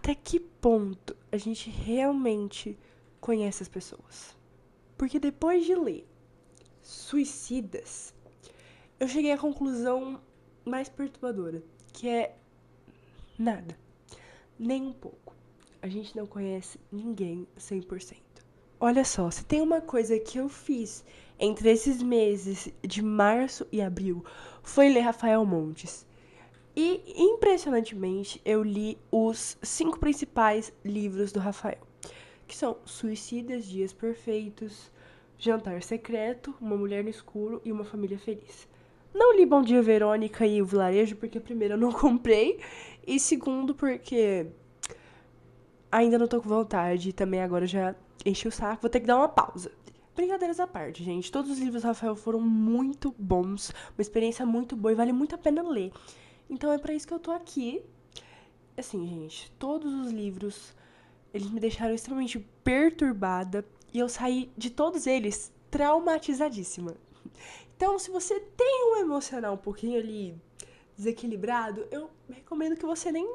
até que ponto a gente realmente conhece as pessoas. Porque depois de ler Suicidas, eu cheguei à conclusão mais perturbadora, que é nada, nem um pouco. A gente não conhece ninguém 100%. Olha só, se tem uma coisa que eu fiz entre esses meses de março e abril, foi ler Rafael Montes. E, impressionantemente, eu li os 5 principais livros do Rafael, que são Suicidas, Dias Perfeitos, Jantar Secreto, Uma Mulher no Escuro e Uma Família Feliz. Não li Bom Dia Verônica e O Vilarejo, porque primeiro eu não comprei, e segundo porque ainda não tô com vontade, e também agora já enchi o saco, vou ter que dar uma pausa. Brincadeiras à parte, gente. Todos os livros do Rafael foram muito bons, uma experiência muito boa e vale muito a pena ler. Então é pra isso que eu tô aqui. Assim, gente, todos os livros, eles me deixaram extremamente perturbada e eu saí de todos eles traumatizadíssima. Então, se você tem um emocional um pouquinho ali desequilibrado, eu recomendo que você nem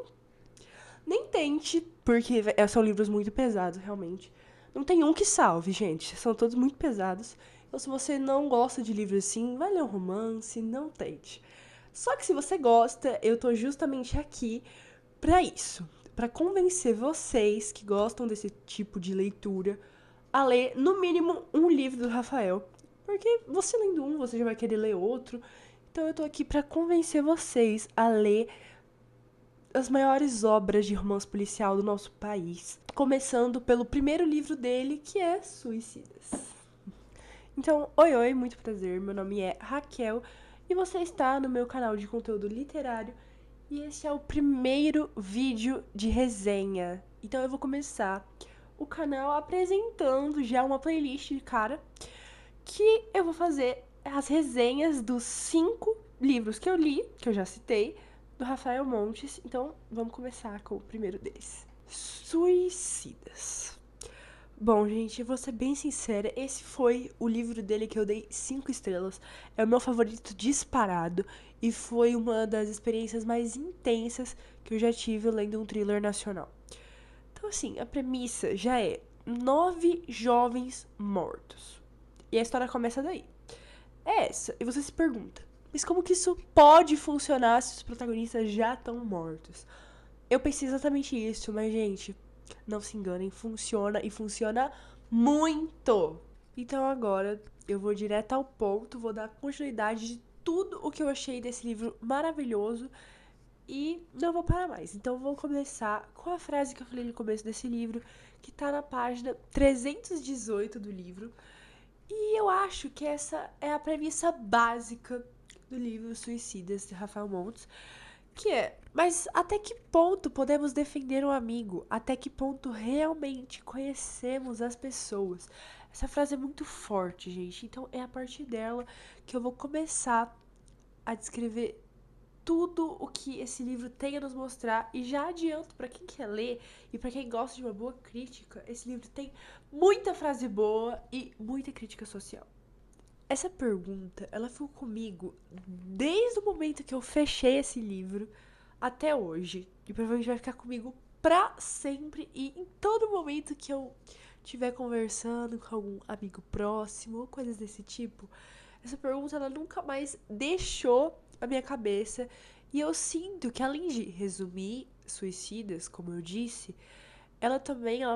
tente, porque são livros muito pesados, realmente. Não tem um que salve, gente. São todos muito pesados. Então, se você não gosta de livros assim, vai ler um romance, não tente. Só que se você gosta, eu tô justamente aqui pra isso. Pra convencer vocês que gostam desse tipo de leitura a ler, no mínimo, um livro do Rafael. Porque você lendo um, você já vai querer ler outro. Então eu tô aqui pra convencer vocês a ler as maiores obras de romance policial do nosso país. Começando pelo primeiro livro dele, que é Suicidas. Então, oi, muito prazer. Meu nome é Raquel e você está no meu canal de conteúdo literário e esse é o primeiro vídeo de resenha. Então eu vou começar o canal apresentando já uma playlist de cara que eu vou fazer as resenhas dos 5 livros que eu li, que eu já citei, do Rafael Montes. Então vamos começar com o primeiro deles. Suicidas. Bom, gente, vou ser bem sincera, esse foi o livro dele que eu dei 5 estrelas. É o meu favorito disparado e foi uma das experiências mais intensas que eu já tive lendo um thriller nacional. Então, assim, a premissa já é 9 jovens mortos. E a história começa daí. É essa. E você se pergunta, mas como que isso pode funcionar se os protagonistas já estão mortos? Eu pensei exatamente isso, mas, gente, não se enganem, funciona e funciona muito. Então agora eu vou direto ao ponto, vou dar continuidade de tudo o que eu achei desse livro maravilhoso e não vou parar mais. Então vou começar com a frase que eu falei no começo desse livro, que tá na página 318 do livro. E eu acho que essa é a premissa básica do livro Suicidas, de Rafael Montes, que é, mas até que ponto podemos defender um amigo? Até que ponto realmente conhecemos as pessoas? Essa frase é muito forte, gente. Então é a partir dela que eu vou começar a descrever tudo o que esse livro tem a nos mostrar e já adianto para quem quer ler e para quem gosta de uma boa crítica, esse livro tem muita frase boa e muita crítica social. Essa pergunta, ela ficou comigo desde o momento que eu fechei esse livro até hoje. E provavelmente vai ficar comigo pra sempre e em todo momento que eu estiver conversando com algum amigo próximo ou coisas desse tipo. Essa pergunta, ela nunca mais deixou a minha cabeça. E eu sinto que além de resumir Suicidas, como eu disse, ela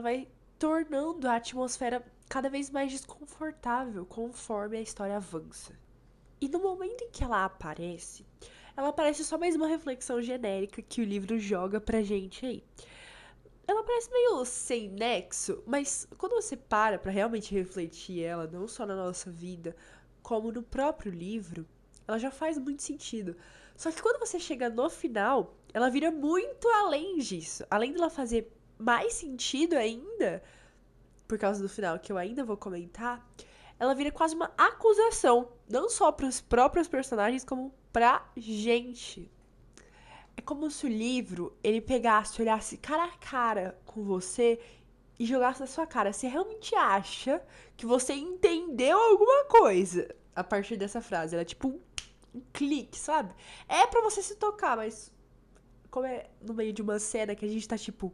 vai tornando a atmosfera cada vez mais desconfortável conforme a história avança. E no momento em que ela aparece só mais uma reflexão genérica que o livro joga pra gente aí. Ela parece meio sem nexo, mas quando você para pra realmente refletir ela, não só na nossa vida, como no próprio livro, ela já faz muito sentido. Só que quando você chega no final, ela vira muito além disso. Além dela fazer mais sentido ainda, por causa do final que eu ainda vou comentar, ela vira quase uma acusação, não só para os próprios personagens, como pra gente. É como se o livro, ele pegasse, olhasse cara a cara com você e jogasse na sua cara. Você realmente acha que você entendeu alguma coisa a partir dessa frase? Ela é tipo um clique, sabe? É pra você se tocar, mas como é no meio de uma cena que a gente tá tipo,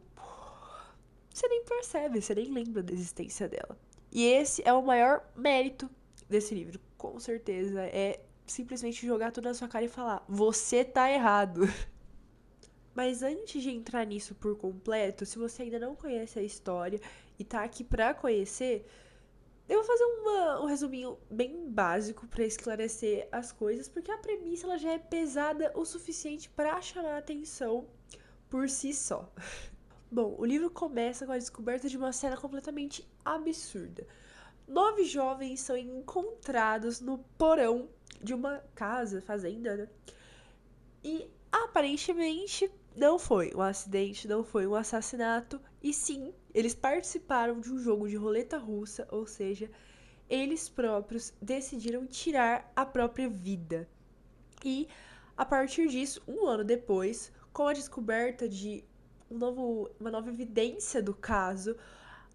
você nem percebe, você nem lembra da existência dela. E esse é o maior mérito desse livro, com certeza. É simplesmente jogar tudo na sua cara e falar: você tá errado. Mas antes de entrar nisso por completo, se você ainda não conhece a história e tá aqui pra conhecer, eu vou fazer um resuminho bem básico pra esclarecer as coisas, porque a premissa ela já é pesada o suficiente pra chamar a atenção por si só. Bom, o livro começa com a descoberta de uma cena completamente absurda. 9 jovens são encontrados no porão de uma casa, fazenda, né? E aparentemente não foi um acidente, não foi um assassinato, e sim, eles participaram de um jogo de roleta russa, ou seja, eles próprios decidiram tirar a própria vida. E a partir disso, um ano depois, com a descoberta de uma nova evidência do caso,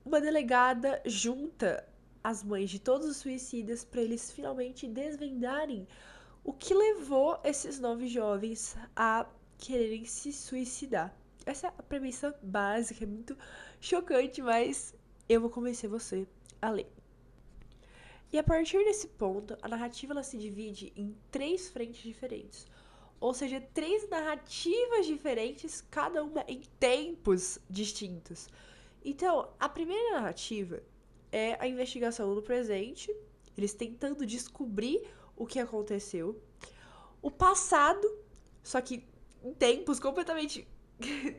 uma delegada junta as mães de todos os suicidas para eles finalmente desvendarem o que levou esses 9 jovens a quererem se suicidar. Essa é a premissa básica, é muito chocante, mas eu vou convencer você a ler. E a partir desse ponto, a narrativa ela se divide em 3 frentes diferentes. Ou seja, 3 narrativas diferentes, cada uma em tempos distintos. Então, a primeira narrativa é a investigação no presente, eles tentando descobrir o que aconteceu. O passado, só que em tempos completamente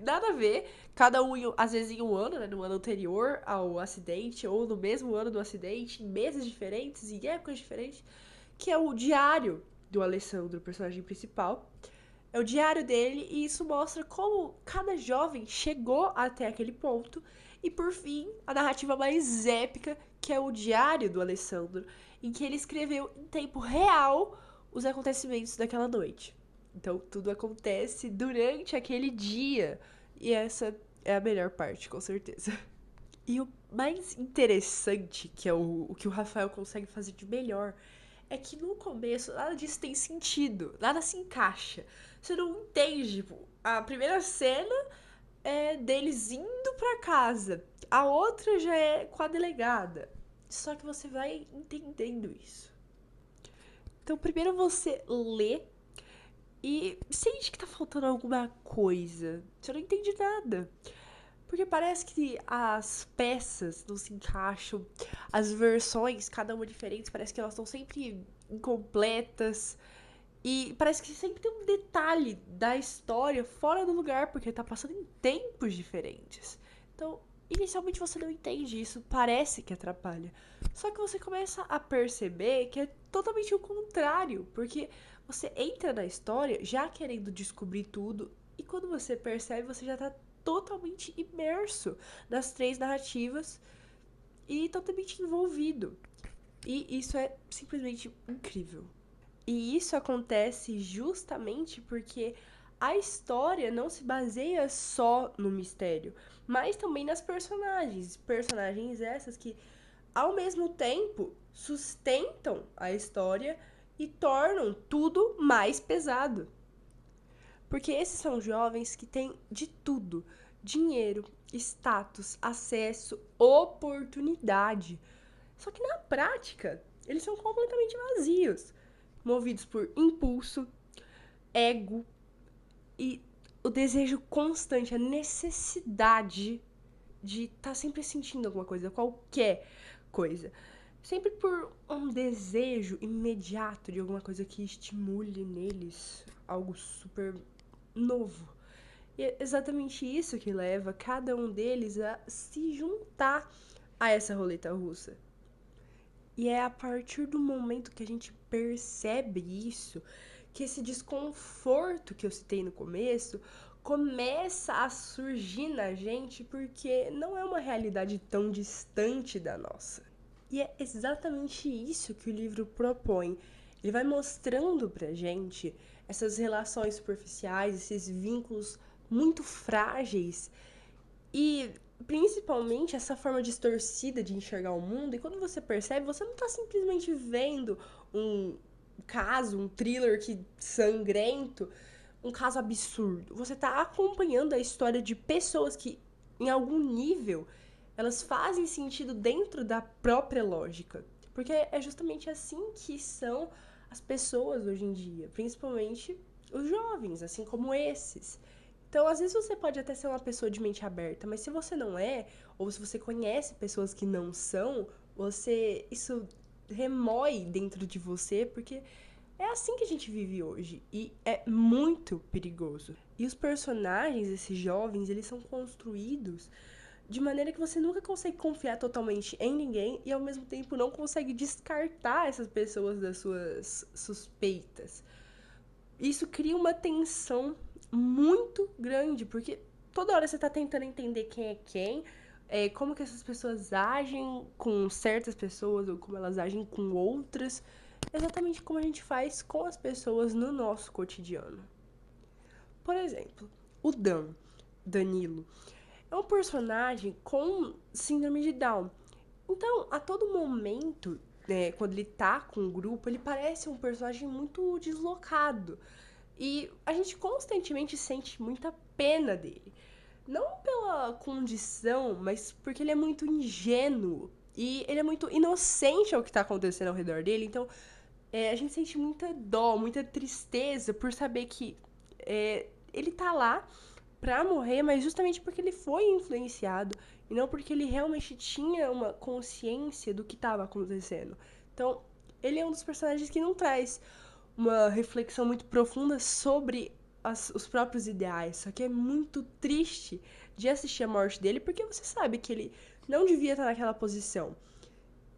nada a ver, cada um às vezes em um ano, né, no ano anterior ao acidente, ou no mesmo ano do acidente, em meses diferentes, em épocas diferentes, que é o diário do Alessandro, o personagem principal. É o diário dele e isso mostra como cada jovem chegou até aquele ponto. E por fim, a narrativa mais épica, que é o diário do Alessandro, em que ele escreveu em tempo real os acontecimentos daquela noite. Então tudo acontece durante aquele dia. E essa é a melhor parte, com certeza. E o mais interessante, que é o que o Rafael consegue fazer de melhor, é que no começo nada disso tem sentido, nada se encaixa. Você não entende, tipo, a primeira cena é deles indo pra casa, a outra já é com a delegada. Só que você vai entendendo isso. Então, primeiro você lê e sente que tá faltando alguma coisa. Você não entende nada. Porque parece que as peças não se encaixam, as versões, cada uma diferente, parece que elas estão sempre incompletas. E parece que sempre tem um detalhe da história fora do lugar, porque tá passando em tempos diferentes. Então, inicialmente você não entende isso, parece que atrapalha. Só que você começa a perceber que é totalmente o contrário, porque você entra na história já querendo descobrir tudo, e quando você percebe, você já tá totalmente imerso nas 3 narrativas e totalmente envolvido. E isso é simplesmente incrível. E isso acontece justamente porque a história não se baseia só no mistério, mas também nas personagens. Personagens essas que, ao mesmo tempo, sustentam a história e tornam tudo mais pesado. Porque esses são jovens que têm de tudo: dinheiro, status, acesso, oportunidade. Só que na prática, eles são completamente vazios, movidos por impulso, ego e o desejo constante, a necessidade de estar sempre sentindo alguma coisa, qualquer coisa. Sempre por um desejo imediato de alguma coisa que estimule neles algo super novo. E é exatamente isso que leva cada um deles a se juntar a essa roleta russa. E é a partir do momento que a gente percebe isso, que esse desconforto que eu citei no começo começa a surgir na gente, porque não é uma realidade tão distante da nossa. E é exatamente isso que o livro propõe. Ele vai mostrando pra gente essas relações superficiais, esses vínculos muito frágeis e principalmente essa forma distorcida de enxergar o mundo. E quando você percebe, você não tá simplesmente vendo um caso, um thriller que sangrento. um caso absurdo. Você tá acompanhando a história de pessoas que, em algum nível, elas fazem sentido dentro da própria lógica. Porque é justamente assim que são as pessoas hoje em dia, principalmente os jovens, assim como esses. Então, às vezes você pode até ser uma pessoa de mente aberta, mas se você não é, ou se você conhece pessoas que não são, isso remói dentro de você, porque é assim que a gente vive hoje e é muito perigoso. E os personagens, esses jovens, eles são construídos de maneira que você nunca consegue confiar totalmente em ninguém e ao mesmo tempo não consegue descartar essas pessoas das suas suspeitas. Isso cria uma tensão muito grande, porque toda hora você tá tentando entender quem é quem, como que essas pessoas agem com certas pessoas ou como elas agem com outras, exatamente como a gente faz com as pessoas no nosso cotidiano. Por exemplo, o Danilo, é um personagem com síndrome de Down. Então, a todo momento, quando ele tá com o grupo, ele parece um personagem muito deslocado. E a gente constantemente sente muita pena dele. Não pela condição, mas porque ele é muito ingênuo. E ele é muito inocente ao que tá acontecendo ao redor dele. Então, a gente sente muita dó, muita tristeza por saber que ele tá lá pra morrer, mas justamente porque ele foi influenciado e não porque ele realmente tinha uma consciência do que estava acontecendo. Então, ele é um dos personagens que não traz uma reflexão muito profunda sobre os próprios ideais. Só que é muito triste de assistir a morte dele porque você sabe que ele não devia estar naquela posição.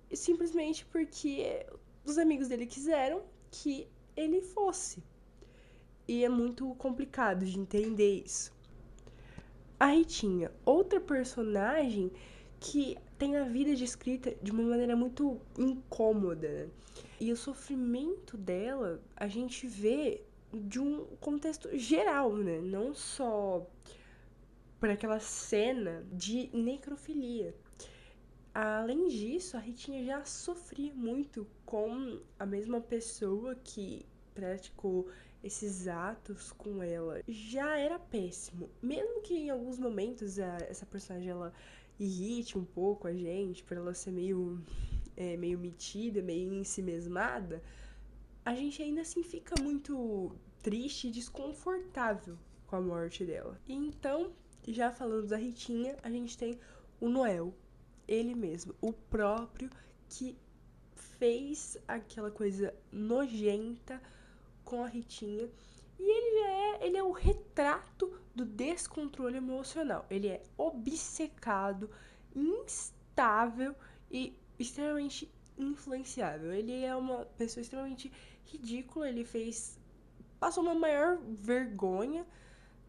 E simplesmente porque os amigos dele quiseram que ele fosse. E é muito complicado de entender isso. A Ritinha, outra personagem que tem a vida descrita de uma maneira muito incômoda, né? E o sofrimento dela a gente vê de um contexto geral, né? Não só por aquela cena de necrofilia. Além disso, a Ritinha já sofria muito com a mesma pessoa que praticou esses atos com ela. Já era péssimo. Mesmo que em alguns momentos essa personagem ela irrite um pouco a gente, por ela ser meio metida, meio ensimesmada, a gente ainda assim fica muito triste e desconfortável com a morte dela. E então, já falando da Ritinha, a gente tem o Noel, ele mesmo, o próprio que fez aquela coisa nojenta com a Ritinha. E ele é o retrato do descontrole emocional. Ele é obcecado, instável e extremamente influenciável. Ele é uma pessoa extremamente ridícula. Passou uma maior vergonha.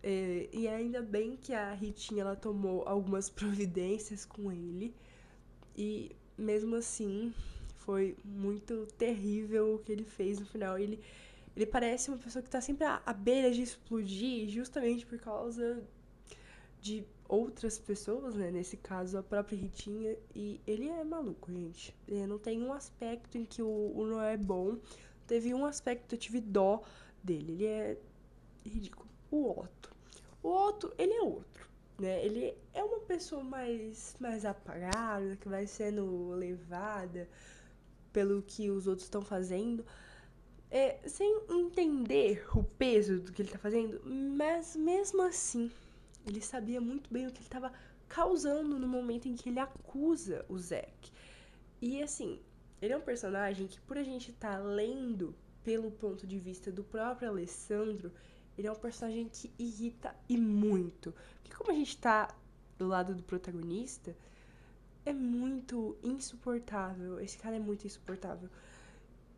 E ainda bem que a Ritinha ela tomou algumas providências com ele. E mesmo assim, foi muito terrível o que ele fez no final. Ele parece uma pessoa que tá sempre à beira de explodir, justamente por causa de outras pessoas, né? Nesse caso, a própria Ritinha. E ele é maluco, gente. Não tem um aspecto em que o Noel é bom. Teve um aspecto que eu tive dó dele. Ele é ridículo. O Otto. O Otto, ele é outro, né? Ele é uma pessoa mais apagada, que vai sendo levada pelo que os outros estão fazendo, sem entender o peso do que ele tá fazendo, mas mesmo assim, ele sabia muito bem o que ele estava causando no momento em que ele acusa o Zack. E assim, ele é um personagem que, por a gente estar lendo pelo ponto de vista do próprio Alessandro, ele é um personagem que irrita e muito. Porque como a gente tá do lado do protagonista, é muito insuportável. Esse cara é muito insuportável.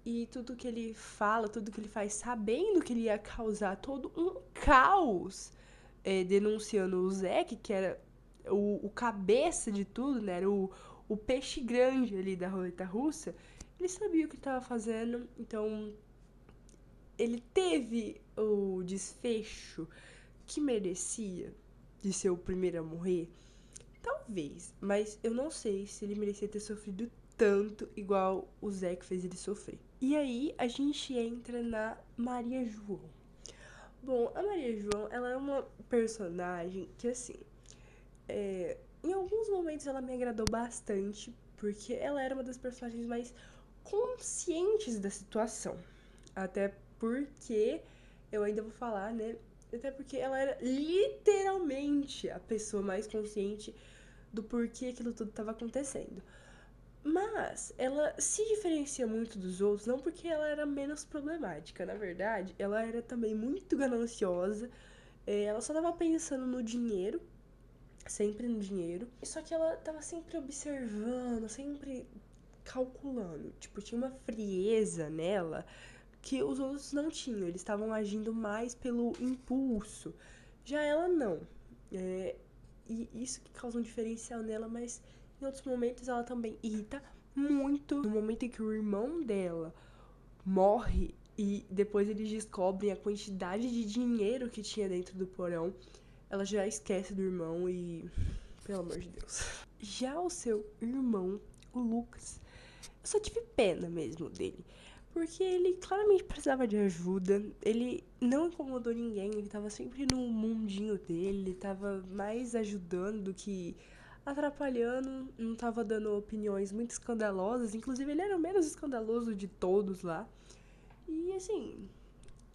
E tudo que ele fala, tudo que ele faz, sabendo que ele ia causar todo um caos, denunciando o Zack, que era o cabeça de tudo, né? Era o peixe grande ali da roleta russa. Ele sabia o que estava fazendo, então ele teve o desfecho que merecia de ser o primeiro a morrer. Talvez, mas eu não sei se ele merecia ter sofrido tanto igual o Zack fez ele sofrer. E aí a gente entra na Maria João. Bom, a Maria João, ela é uma personagem que, assim, em alguns momentos ela me agradou bastante, porque ela era uma das personagens mais conscientes da situação. Até porque, eu ainda vou falar, né? Até porque ela era literalmente a pessoa mais consciente do porquê aquilo tudo estava acontecendo. Mas ela se diferencia muito dos outros, não porque ela era menos problemática, na verdade, ela era também muito gananciosa, ela só tava pensando no dinheiro, sempre no dinheiro, só que ela tava sempre observando, sempre calculando, tipo, tinha uma frieza nela que os outros não tinham, eles estavam agindo mais pelo impulso, já ela não. É, e isso que causa um diferencial nela, mas em outros momentos ela também irrita muito. No momento em que o irmão dela morre e depois eles descobrem a quantidade de dinheiro que tinha dentro do porão, ela já esquece do irmão e. Pelo amor de Deus. Já o seu irmão, o Lucas, eu só tive pena mesmo dele. Porque ele claramente precisava de ajuda, ele não incomodou ninguém, ele tava sempre no mundinho dele, ele tava mais ajudando do que atrapalhando, não tava dando opiniões muito escandalosas, inclusive ele era o menos escandaloso de todos lá. E assim,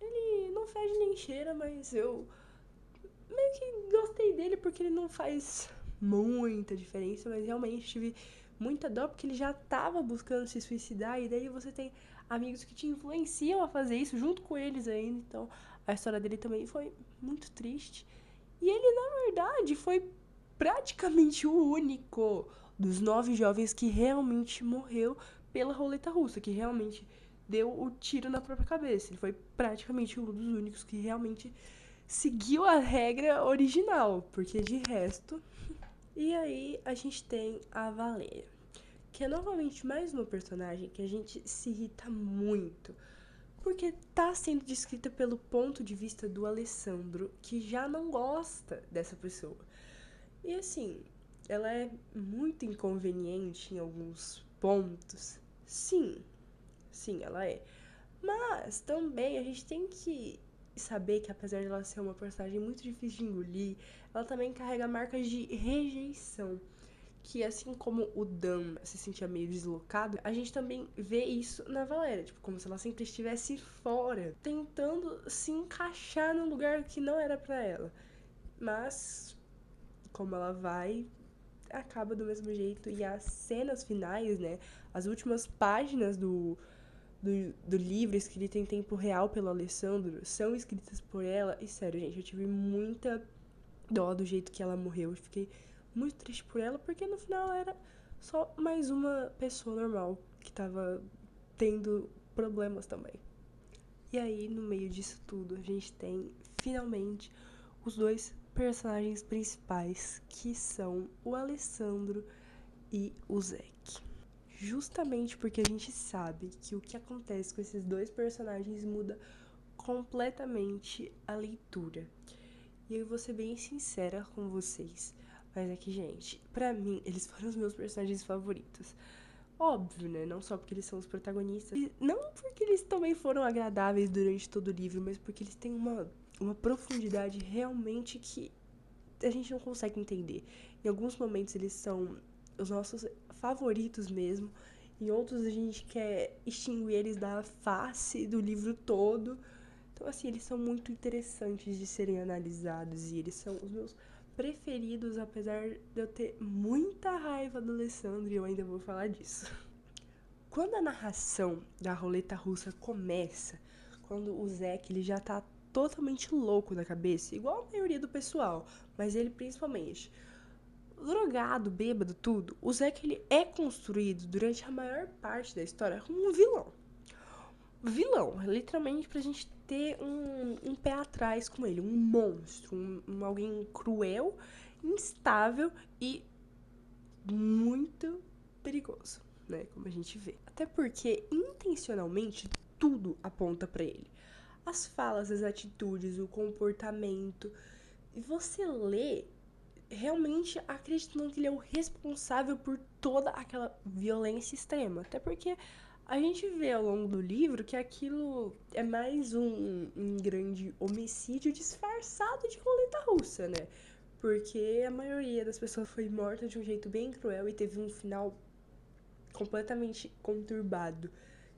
ele não fede nem cheira, mas eu meio que gostei dele porque ele não faz muita diferença, mas realmente tive muita dó porque ele já tava buscando se suicidar e daí você tem amigos que te influenciam a fazer isso junto com eles ainda, então a história dele também foi muito triste. E ele, na verdade, foi praticamente o único dos 9 jovens que realmente morreu pela roleta russa, que realmente deu o tiro na própria cabeça. Ele foi praticamente um dos únicos que realmente seguiu a regra original, porque de resto. E aí a gente tem a Valéria, que é novamente mais uma personagem que a gente se irrita muito, porque tá sendo descrita pelo ponto de vista do Alessandro, que já não gosta dessa pessoa. E assim, ela é muito inconveniente em alguns pontos. Sim, sim, ela é. Mas também a gente tem que saber que apesar de ela ser uma personagem muito difícil de engolir, ela também carrega marcas de rejeição. Que assim como o Dan se sentia meio deslocado, a gente também vê isso na Valéria, tipo, como se ela sempre estivesse fora, tentando se encaixar num lugar que não era para ela. Mas como ela vai, acaba do mesmo jeito e as cenas finais, né, as últimas páginas do livro escrito em tempo real pelo Alessandro são escritas por ela. E sério, gente, eu tive muita dó do jeito que ela morreu. Eu fiquei muito triste por ela, porque no final ela era só mais uma pessoa normal que tava tendo problemas também. E aí, no meio disso tudo, a gente tem finalmente os dois personagens principais, que são o Alessandro e o Zack. Justamente porque a gente sabe que o que acontece com esses dois personagens muda completamente a leitura. E eu vou ser bem sincera com vocês, mas é que, gente, pra mim, eles foram os meus personagens favoritos. Óbvio, né? Não só porque eles são os protagonistas, e não porque eles também foram agradáveis durante todo o livro, mas porque eles têm uma profundidade realmente que a gente não consegue entender. Em alguns momentos eles são os nossos favoritos mesmo, em outros a gente quer extinguir eles da face do livro todo. Então, assim, eles são muito interessantes de serem analisados e eles são os meus preferidos, apesar de eu ter muita raiva do Alessandro e eu ainda vou falar disso. Quando a narração da roleta russa começa, quando o Zack ele já tá totalmente louco da cabeça, igual a maioria do pessoal, mas ele principalmente, drogado, bêbado, tudo, o Zack ele é construído durante a maior parte da história como um vilão. Vilão, literalmente pra gente ter um pé atrás com ele, um monstro, alguém cruel, instável e muito perigoso, né? Como a gente vê. Até porque, intencionalmente, tudo aponta pra ele. As falas, as atitudes, o comportamento. E você lê realmente acreditando que ele é o responsável por toda aquela violência extrema. Até porque A gente vê ao longo do livro que aquilo é mais um grande homicídio disfarçado de roleta russa, né? Porque a maioria das pessoas foi morta de um jeito bem cruel e teve um final completamente conturbado.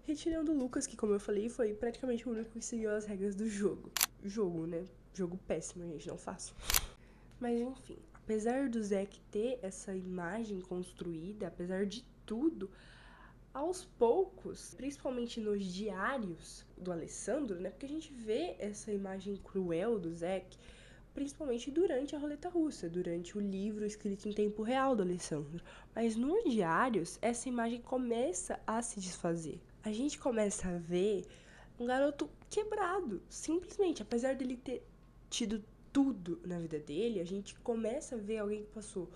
Retirando o Lucas, que, como eu falei, foi praticamente o único que seguiu as regras do jogo. Jogo, né? Jogo péssimo, gente, não faço. Mas enfim, apesar do Zack ter essa imagem construída, apesar de tudo, aos poucos, principalmente nos diários do Alessandro, né? Porque a gente vê essa imagem cruel do Zack, principalmente durante a roleta russa, durante o livro escrito em tempo real do Alessandro. Mas nos diários, essa imagem começa a se desfazer. A gente começa a ver um garoto quebrado, simplesmente, apesar dele ter tido tudo na vida dele, a gente começa a ver alguém que passou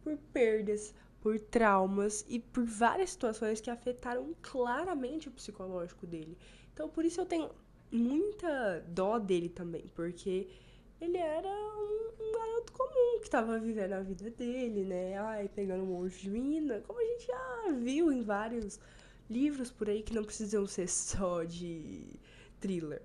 por perdas, por traumas e por várias situações que afetaram claramente o psicológico dele. Então, por isso eu tenho muita dó dele também, porque ele era um garoto comum que tava vivendo a vida dele, né? Ai, pegando um monte de menina, como a gente já viu em vários livros por aí que não precisam ser só de thriller.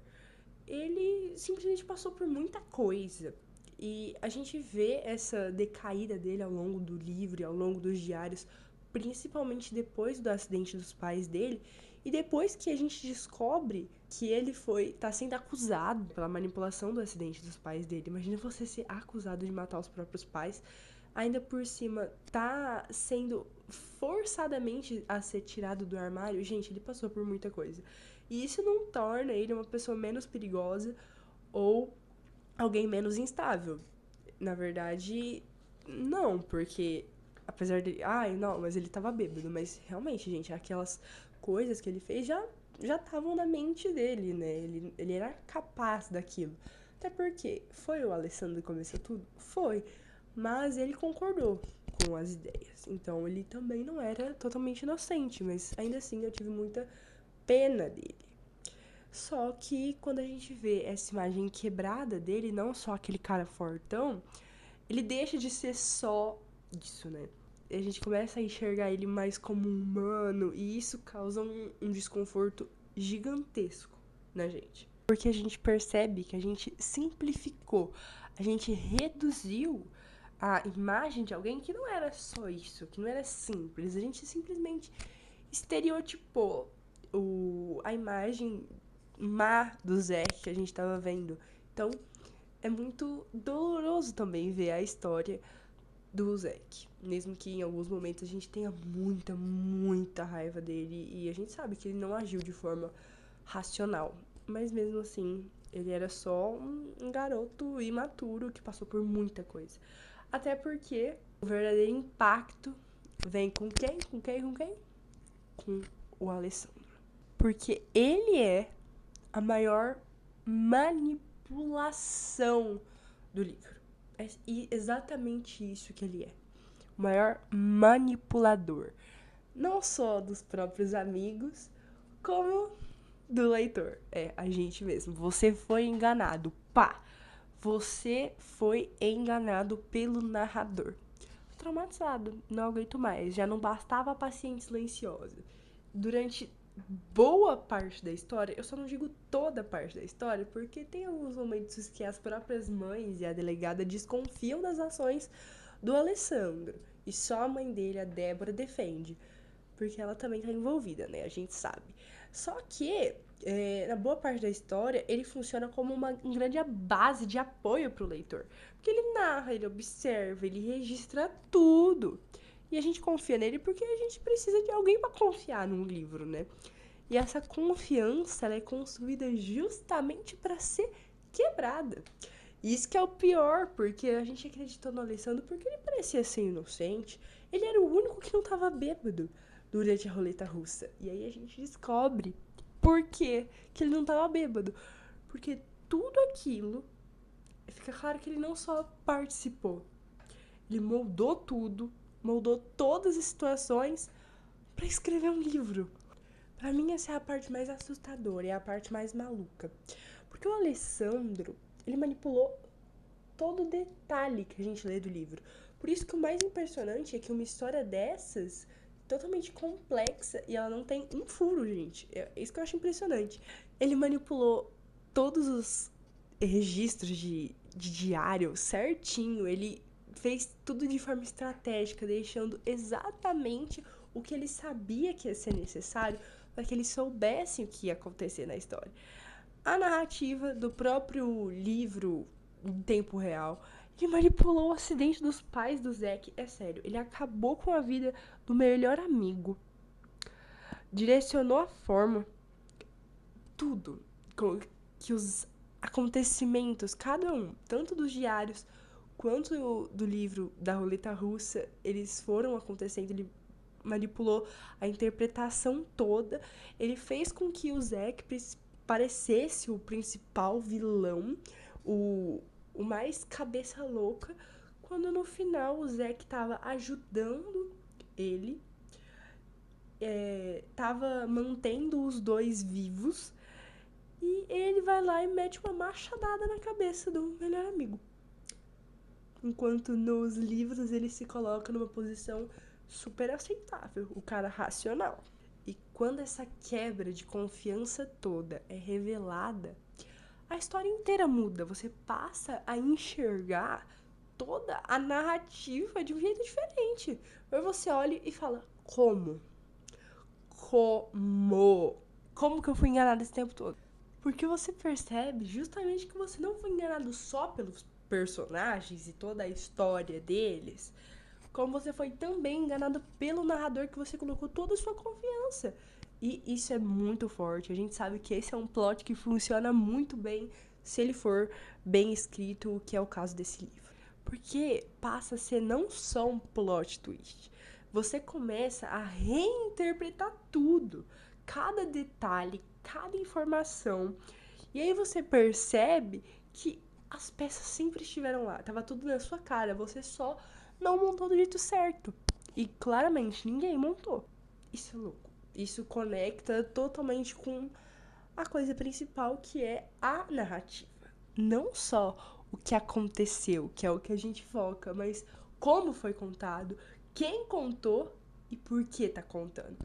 Ele simplesmente passou por muita coisa. E a gente vê essa decaída dele ao longo do livro e ao longo dos diários, principalmente depois do acidente dos pais dele, e depois que a gente descobre que ele tá sendo acusado pela manipulação do acidente dos pais dele. Imagina você ser acusado de matar os próprios pais, ainda por cima tá sendo forçadamente a ser tirado do armário. Gente, ele passou por muita coisa. E isso não torna ele uma pessoa menos perigosa ou alguém menos instável. Na verdade, não, porque apesar de. Ai, não, mas ele tava bêbado. Mas realmente, gente, aquelas coisas que ele fez já estavam na mente dele, né? Ele era capaz daquilo. Até porque foi o Alessandro que começou tudo? Foi. Mas ele concordou com as ideias. Então ele também não era totalmente inocente, mas ainda assim eu tive muita pena dele. Só que quando a gente vê essa imagem quebrada dele, não só aquele cara fortão, ele deixa de ser só isso, né? E a gente começa a enxergar ele mais como um humano, e isso causa um desconforto gigantesco na gente. Porque a gente percebe que a gente simplificou, a gente reduziu a imagem de alguém que não era só isso, que não era simples. A gente simplesmente estereotipou a imagem má do Zé que a gente tava vendo. Então, é muito doloroso também ver a história do Zack. Mesmo que em alguns momentos a gente tenha muita raiva dele. E a gente sabe que ele não agiu de forma racional. Mas mesmo assim, ele era só um garoto imaturo que passou por muita coisa. Até porque o verdadeiro impacto vem com quem? Com quem? Com quem? Com o Alessandro. Porque ele é a maior manipulação do livro. É exatamente isso que ele é. O maior manipulador. Não só dos próprios amigos, como do leitor. É, a gente mesmo. Você foi enganado. Pá! Você foi enganado pelo narrador. Traumatizado, não aguento mais. Já não bastava a paciente silenciosa. Durante boa parte da história, eu só não digo toda a parte da história, porque tem alguns momentos que as próprias mães e a delegada desconfiam das ações do Alessandro. E só a mãe dele, a Débora, defende. Porque ela também tá envolvida, né? A gente sabe. Só que, na boa parte da história, ele funciona como uma grande base de apoio pro leitor. Porque ele narra, ele observa, ele registra tudo. E a gente confia nele porque a gente precisa de alguém para confiar num livro, né? E essa confiança ela é construída justamente para ser quebrada. E isso que é o pior, porque a gente acreditou no Alessandro porque ele parecia ser inocente. Ele era o único que não estava bêbado durante a roleta russa. E aí a gente descobre por quê que ele não estava bêbado. Porque tudo aquilo, fica claro que ele não só participou, ele moldou tudo, moldou todas as situações para escrever um livro. Pra mim essa é a parte mais assustadora, é a parte mais maluca. Porque o Alessandro, ele manipulou todo detalhe que a gente lê do livro. Por isso que o mais impressionante é que uma história dessas totalmente complexa e ela não tem um furo, gente. É isso que eu acho impressionante. Ele manipulou todos os registros de diário certinho, ele fez tudo de forma estratégica, deixando exatamente o que ele sabia que ia ser necessário para que eles soubessem o que ia acontecer na história. A narrativa do próprio livro em tempo real. Ele manipulou o acidente dos pais do Zack. É sério, ele acabou com a vida do melhor amigo. Direcionou a forma, tudo, que os acontecimentos, cada um, tanto dos diários quanto do livro da roleta russa, eles foram acontecendo. Ele manipulou a interpretação toda. Ele fez com que o Zack parecesse o principal vilão, o mais cabeça louca, quando no final o Zack tava ajudando ele, tava mantendo os dois vivos, e ele vai lá e mete uma machadada na cabeça do melhor amigo. Enquanto nos livros ele se coloca numa posição super aceitável, o cara racional. E quando essa quebra de confiança toda é revelada, a história inteira muda. Você passa a enxergar toda a narrativa de um jeito diferente. Aí você olha e fala, como? Como que eu fui enganado esse tempo todo? Porque você percebe justamente que você não foi enganado só pelos personagens e toda a história deles, como você foi também enganado pelo narrador, que você colocou toda a sua confiança. E isso é muito forte. A gente sabe que esse é um plot que funciona muito bem se ele for bem escrito, o que é o caso desse livro. Porque passa a ser não só um plot twist. Você começa a reinterpretar tudo, cada detalhe, cada informação. E aí você percebe que as peças sempre estiveram lá. Tava tudo na sua cara. Você só não montou do jeito certo. E claramente ninguém montou. Isso é louco. Isso conecta totalmente com a coisa principal, que é a narrativa. Não só o que aconteceu, que é o que a gente foca, mas como foi contado, quem contou e por que tá contando.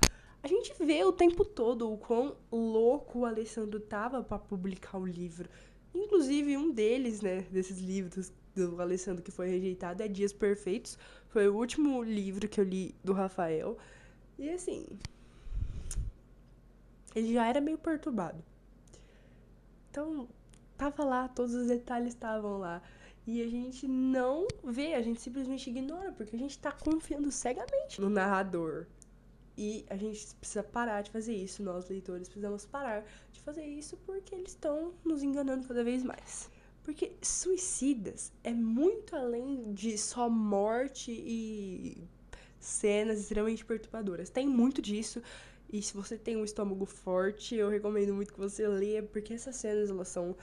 A gente vê o tempo todo o quão louco o Alessandro tava para publicar o livro. Inclusive, um deles, né, desses livros do Alessandro que foi rejeitado é Dias Perfeitos. Foi o último livro que eu li do Rafael. E assim, ele já era meio perturbado. Então, tava lá, todos os detalhes estavam lá. E a gente não vê, a gente simplesmente ignora, porque a gente tá confiando cegamente no narrador. E a gente precisa parar de fazer isso, nós leitores precisamos parar de fazer isso, porque eles estão nos enganando cada vez mais. Porque Suicidas é muito além de só morte e cenas extremamente perturbadoras. Tem muito disso, e se você tem um estômago forte, eu recomendo muito que você leia, porque essas cenas, elas são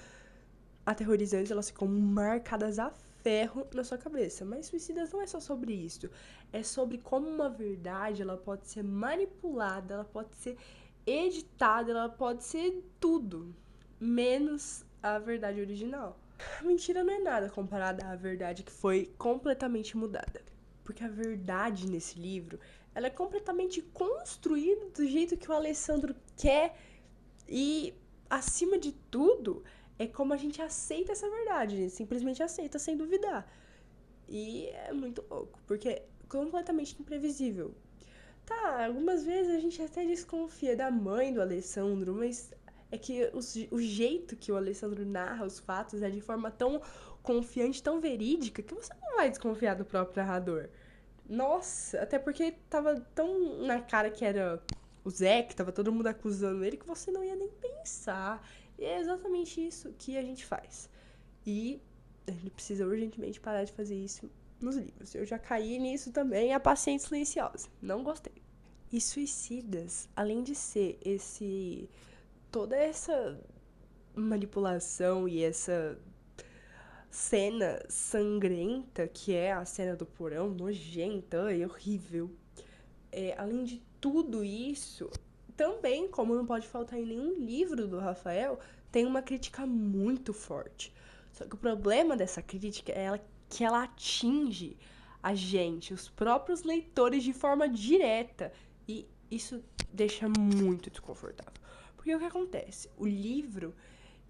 aterrorizantes, elas ficam marcadas a ferro na sua cabeça. Mas Suicidas não é só sobre isso. É sobre como uma verdade, ela pode ser manipulada, ela pode ser editada, ela pode ser tudo, menos a verdade original. A mentira não é nada comparada à verdade que foi completamente mudada. Porque a verdade nesse livro, ela é completamente construída do jeito que o Alessandro quer. E, acima de tudo, é como a gente aceita essa verdade. A gente simplesmente aceita sem duvidar. E é muito louco, porque é completamente imprevisível. Tá, algumas vezes a gente até desconfia da mãe do Alessandro, mas é que o jeito que o Alessandro narra os fatos é de forma tão confiante, tão verídica, que você não vai desconfiar do próprio narrador. Nossa, até porque tava tão na cara que era o Zé, que tava todo mundo acusando ele, que você não ia nem pensar. E é exatamente isso que a gente faz. E a gente precisa urgentemente parar de fazer isso nos livros. Eu já caí nisso também, a Paciente Silenciosa. Não gostei. E Suicidas, além de ser toda essa manipulação e essa cena sangrenta, que é a cena do porão, nojenta e horrível. Além de tudo isso, também, como não pode faltar em nenhum livro do Rafael, tem uma crítica muito forte. Só que o problema dessa crítica é que ela atinge a gente, os próprios leitores, de forma direta. E isso deixa muito desconfortável. Porque o que acontece? O livro,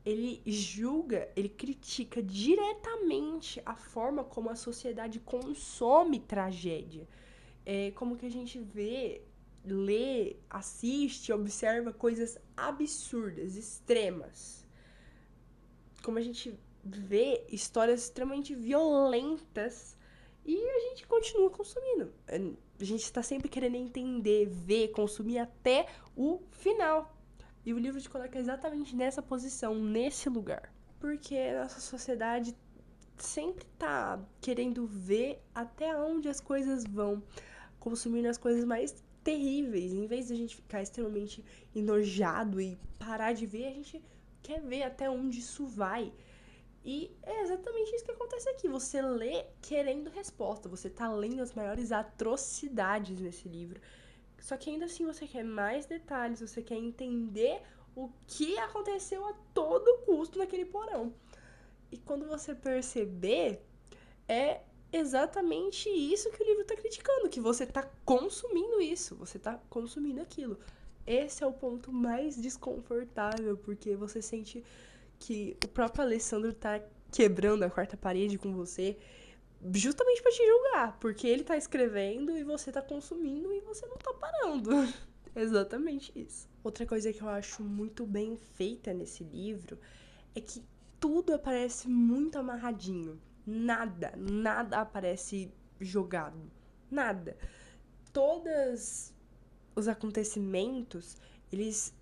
ele julga, ele critica diretamente a forma como a sociedade consome tragédia. Como que a gente vê, lê, assiste, observa coisas absurdas, extremas. Como a gente vê histórias extremamente violentas e a gente continua consumindo. A gente está sempre querendo entender, ver, consumir até o final. E o livro te coloca exatamente nessa posição, nesse lugar. Porque a nossa sociedade sempre tá querendo ver até onde as coisas vão, consumindo as coisas mais terríveis. Em vez de a gente ficar extremamente enojado e parar de ver, a gente quer ver até onde isso vai. E é exatamente isso que acontece aqui. Você lê querendo resposta. Você tá lendo as maiores atrocidades nesse livro. Só que ainda assim você quer mais detalhes, você quer entender o que aconteceu a todo custo naquele porão. E quando você perceber, é exatamente isso que o livro tá criticando, que você tá consumindo isso, você tá consumindo aquilo. Esse é o ponto mais desconfortável, porque você sente que o próprio Alessandro tá quebrando a quarta parede com você, justamente pra te julgar, porque ele tá escrevendo e você tá consumindo e você não tá parando. Exatamente isso. Outra coisa que eu acho muito bem feita nesse livro é que tudo aparece muito amarradinho. Nada aparece jogado. Nada. Todos os acontecimentos, eles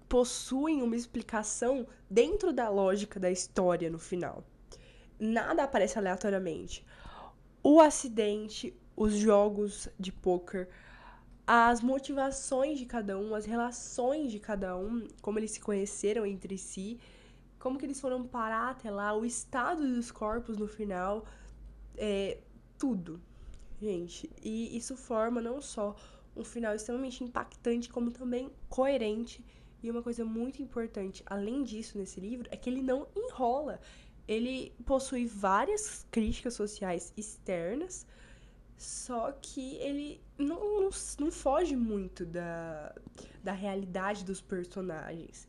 possuem uma explicação dentro da lógica da história no final. Nada aparece aleatoriamente. O acidente, os jogos de pôquer, as motivações de cada um, as relações de cada um, como eles se conheceram entre si, como que eles foram parar até lá, o estado dos corpos no final, tudo, gente. E isso forma não só um final extremamente impactante, como também coerente. E uma coisa muito importante, além disso, nesse livro, é que ele não enrola. Ele possui várias críticas sociais externas, só que ele não foge muito da realidade dos personagens.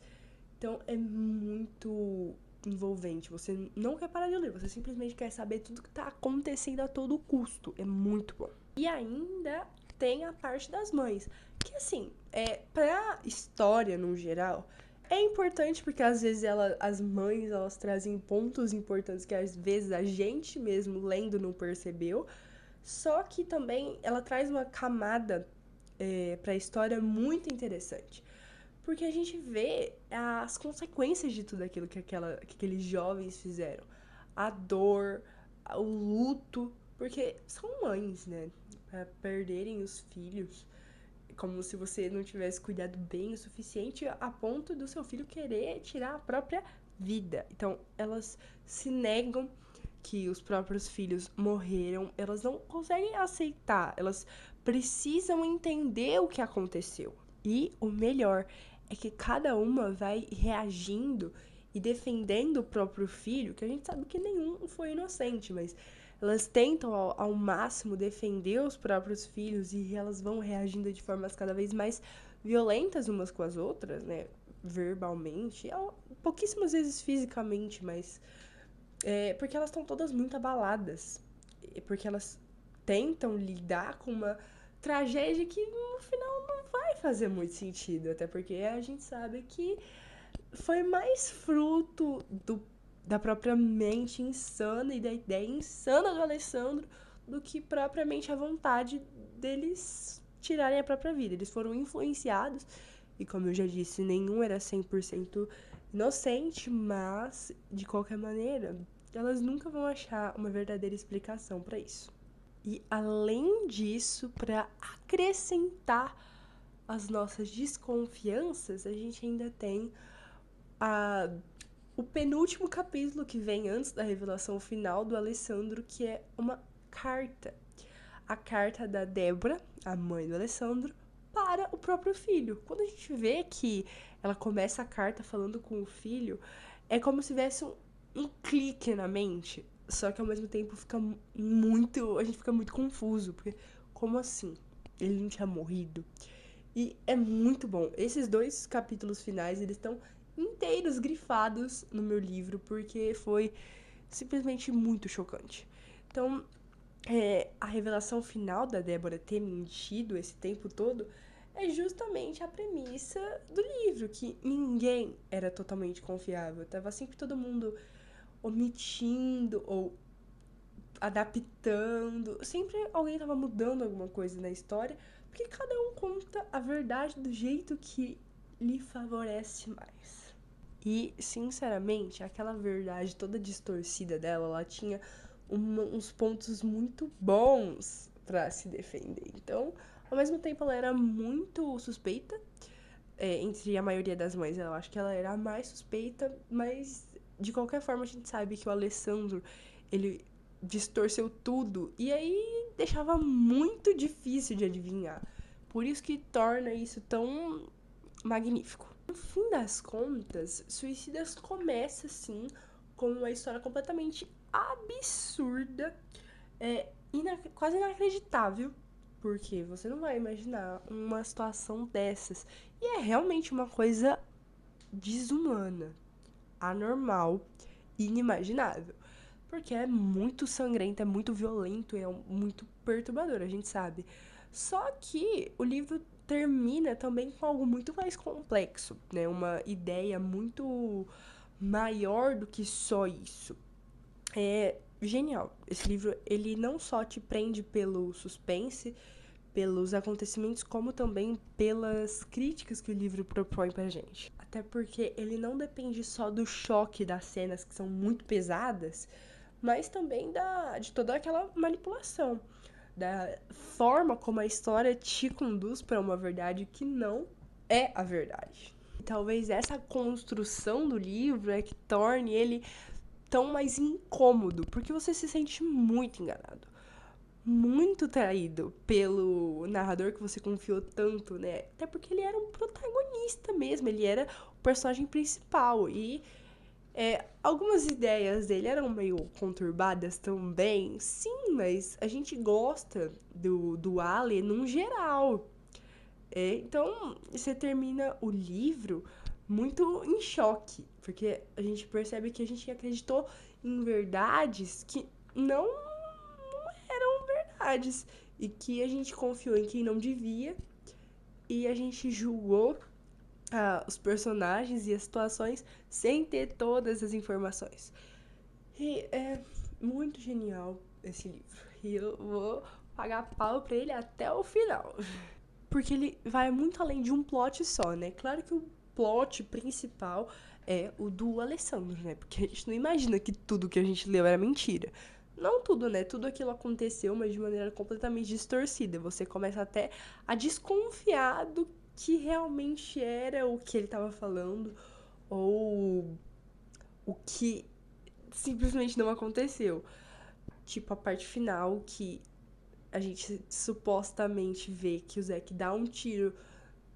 Então é muito envolvente. Você não quer parar de ler, você simplesmente quer saber tudo que tá acontecendo a todo custo. É muito bom. E ainda tem a parte das mães. Que assim, pra história no geral, é importante porque às vezes as mães elas trazem pontos importantes que às vezes a gente mesmo lendo não percebeu. Só que também ela traz uma camada para a história muito interessante. Porque a gente vê as consequências de tudo aquilo que aqueles jovens fizeram. A dor, o luto, porque são mães, né? Pra perderem os filhos, como se você não tivesse cuidado bem o suficiente a ponto do seu filho querer tirar a própria vida. Então, elas se negam que os próprios filhos morreram, elas não conseguem aceitar, elas precisam entender o que aconteceu. E o melhor é que cada uma vai reagindo e defendendo o próprio filho, que a gente sabe que nenhum foi inocente, mas elas tentam ao máximo defender os próprios filhos e elas vão reagindo de formas cada vez mais violentas umas com as outras, né? Verbalmente, pouquíssimas vezes fisicamente, mas porque elas estão todas muito abaladas. Porque elas tentam lidar com uma tragédia que no final não vai fazer muito sentido. Até porque a gente sabe que foi mais fruto da própria mente insana e da ideia insana do Alessandro do que propriamente a vontade deles tirarem a própria vida. Eles foram influenciados e, como eu já disse, nenhum era 100% inocente, mas, de qualquer maneira, elas nunca vão achar uma verdadeira explicação para isso. E, além disso, para acrescentar as nossas desconfianças, a gente ainda tem o penúltimo capítulo que vem antes da revelação final do Alessandro, que é uma carta. A carta da Débora, a mãe do Alessandro, para o próprio filho. Quando a gente vê que ela começa a carta falando com o filho, é como se tivesse um clique na mente. Só que ao mesmo tempo a gente fica muito confuso, porque como assim? Ele não tinha morrido? E é muito bom. Esses 2 capítulos finais, eles estão inteiros grifados no meu livro, porque foi simplesmente muito chocante. Então, a revelação final da Débora ter mentido esse tempo todo é justamente a premissa do livro, que ninguém era totalmente confiável. Tava sempre todo mundo omitindo ou adaptando. Sempre alguém tava mudando alguma coisa na história, porque cada um conta a verdade do jeito que lhe favorece mais. E, sinceramente, aquela verdade toda distorcida dela, ela tinha uns pontos muito bons pra se defender. Então, ao mesmo tempo, ela era muito suspeita. Entre a maioria das mães, eu acho que ela era a mais suspeita, mas de qualquer forma a gente sabe que o Alessandro, ele distorceu tudo e aí deixava muito difícil de adivinhar. Por isso que torna isso tão magnífico. No fim das contas, Suicidas começa, assim, com uma história completamente absurda, quase inacreditável, porque você não vai imaginar uma situação dessas. E é realmente uma coisa desumana, anormal, inimaginável. Porque é muito sangrento, é muito violento, muito perturbador, a gente sabe. Só que o livro termina também com algo muito mais complexo, né? Uma ideia muito maior do que só isso. É genial. Esse livro, ele não só te prende pelo suspense, pelos acontecimentos, como também pelas críticas que o livro propõe pra gente. Até porque ele não depende só do choque das cenas que são muito pesadas, mas também de toda aquela manipulação, da forma como a história te conduz para uma verdade que não é a verdade. E talvez essa construção do livro é que torne ele tão mais incômodo, porque você se sente muito enganado, muito traído pelo narrador que você confiou tanto, né? Até porque ele era um protagonista mesmo, ele era o personagem principal. E algumas ideias dele eram meio conturbadas também, sim, mas a gente gosta do Ali num geral. Então, você termina o livro muito em choque, porque a gente percebe que a gente acreditou em verdades que não eram verdades e que a gente confiou em quem não devia e a gente julgou os personagens e as situações sem ter todas as informações. E é muito genial esse livro. E eu vou pagar pau pra ele até o final. Porque ele vai muito além de um plot só, né? Claro que o plot principal é o do Alessandro, né? Porque a gente não imagina que tudo que a gente leu era mentira. Não tudo, né? Tudo aquilo aconteceu, mas de maneira completamente distorcida. Você começa até a desconfiar do que realmente era o que ele estava falando ou o que simplesmente não aconteceu. Tipo a parte final que a gente supostamente vê que o Zack dá um tiro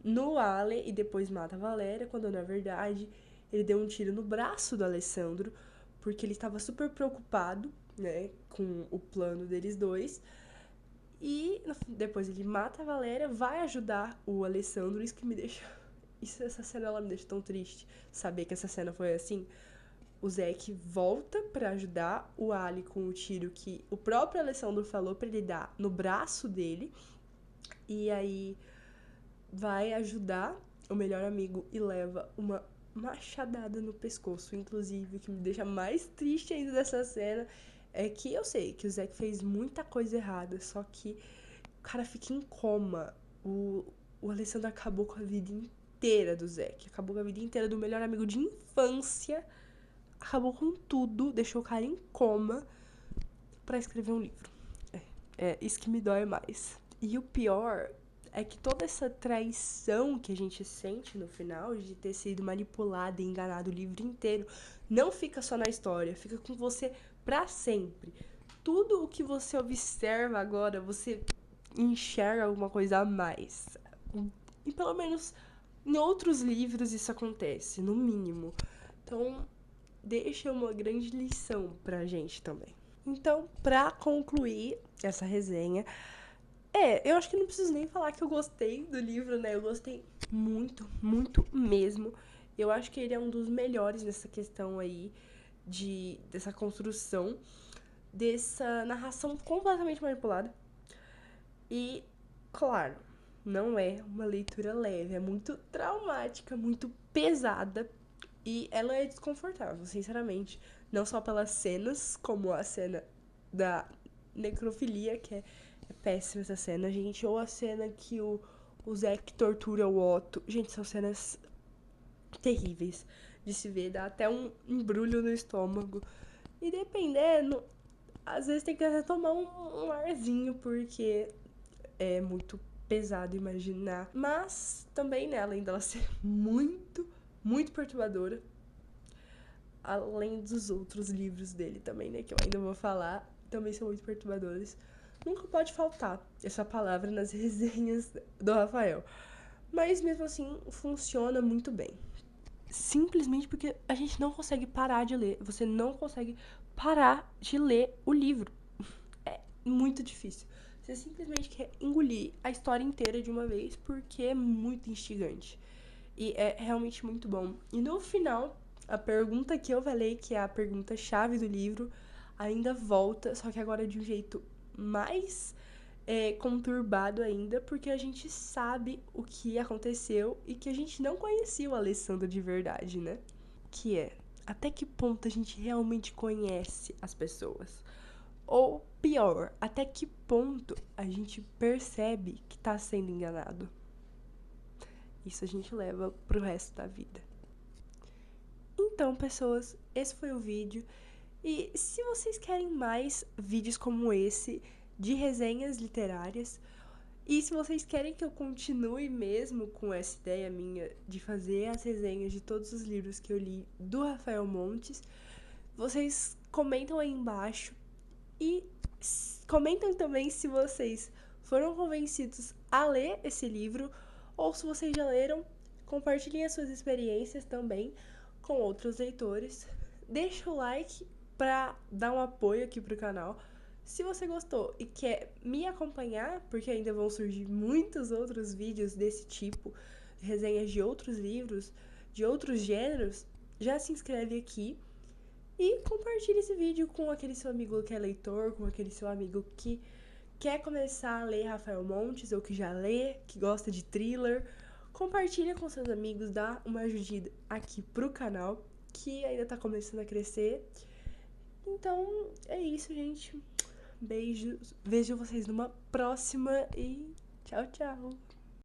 no Ale e depois mata a Valéria, quando na verdade ele deu um tiro no braço do Alessandro, porque ele estava super preocupado, né, com o plano deles dois. E depois ele mata a Valéria, vai ajudar o Alessandro, isso que me deixa. Essa cena ela me deixa tão triste, saber que essa cena foi assim. O Zack volta pra ajudar o Ali com o tiro que o próprio Alessandro falou pra ele dar no braço dele. E aí vai ajudar o melhor amigo e leva uma machadada no pescoço. Inclusive, o que me deixa mais triste ainda dessa cena é que eu sei que o Zack fez muita coisa errada, só que o cara fica em coma. O Alessandro acabou com a vida inteira do Zack, acabou com a vida inteira do melhor amigo de infância, acabou com tudo, deixou o cara em coma pra escrever um livro. É isso que me dói mais. E o pior é que toda essa traição que a gente sente no final, de ter sido manipulado e enganado o livro inteiro, não fica só na história, fica com você pra sempre. Tudo o que você observa agora, você enxerga alguma coisa a mais. E pelo menos em outros livros isso acontece, no mínimo. Então, deixa uma grande lição pra gente também. Então, pra concluir essa resenha, Eu acho que não preciso nem falar que eu gostei do livro, né? Eu gostei muito, muito mesmo. Eu acho que ele é um dos melhores nessa questão aí dessa construção, dessa narração completamente manipulada. E, claro, não é uma leitura leve, é muito traumática, muito pesada. E ela é desconfortável, sinceramente. Não só pelas cenas, como a cena da necrofilia, que é péssima essa cena, gente. Ou a cena que o Zack tortura o Otto. Gente, são cenas terríveis de se ver. Dá até um embrulho no estômago. E dependendo, às vezes tem que até tomar um arzinho, porque é muito pesado imaginar. Mas também, né, além dela ser muito, muito perturbadora, além dos outros livros dele também, né, que eu ainda vou falar, também são muito perturbadores. Nunca pode faltar essa palavra nas resenhas do Rafael. Mas mesmo assim, funciona muito bem. Simplesmente porque a gente não consegue parar de ler. Você não consegue parar de ler o livro. É muito difícil. Você simplesmente quer engolir a história inteira de uma vez porque é muito instigante. E é realmente muito bom. E no final, a pergunta que eu falei, que é a pergunta-chave do livro, ainda volta, só que agora de um jeito mais conturbado ainda, porque a gente sabe o que aconteceu e que a gente não conhecia o Alessandro de verdade, né? Que é, até que ponto a gente realmente conhece as pessoas? Ou pior, até que ponto a gente percebe que tá sendo enganado? Isso a gente leva pro resto da vida. Então, pessoas, esse foi o vídeo. E se vocês querem mais vídeos como esse de resenhas literárias, e se vocês querem que eu continue mesmo com essa ideia minha de fazer as resenhas de todos os livros que eu li do Rafael Montes, vocês comentam aí embaixo e comentam também se vocês foram convencidos a ler esse livro ou se vocês já leram. Compartilhem as suas experiências também com outros leitores. Deixa o like para dar um apoio aqui pro canal. Se você gostou e quer me acompanhar, porque ainda vão surgir muitos outros vídeos desse tipo, resenhas de outros livros, de outros gêneros, já se inscreve aqui e compartilhe esse vídeo com aquele seu amigo que é leitor, com aquele seu amigo que quer começar a ler Rafael Montes ou que já lê, que gosta de thriller. Compartilha com seus amigos, dá uma ajudinha aqui pro canal, que ainda tá começando a crescer. Então, é isso, gente. Beijos. Vejo vocês numa próxima e tchau, tchau.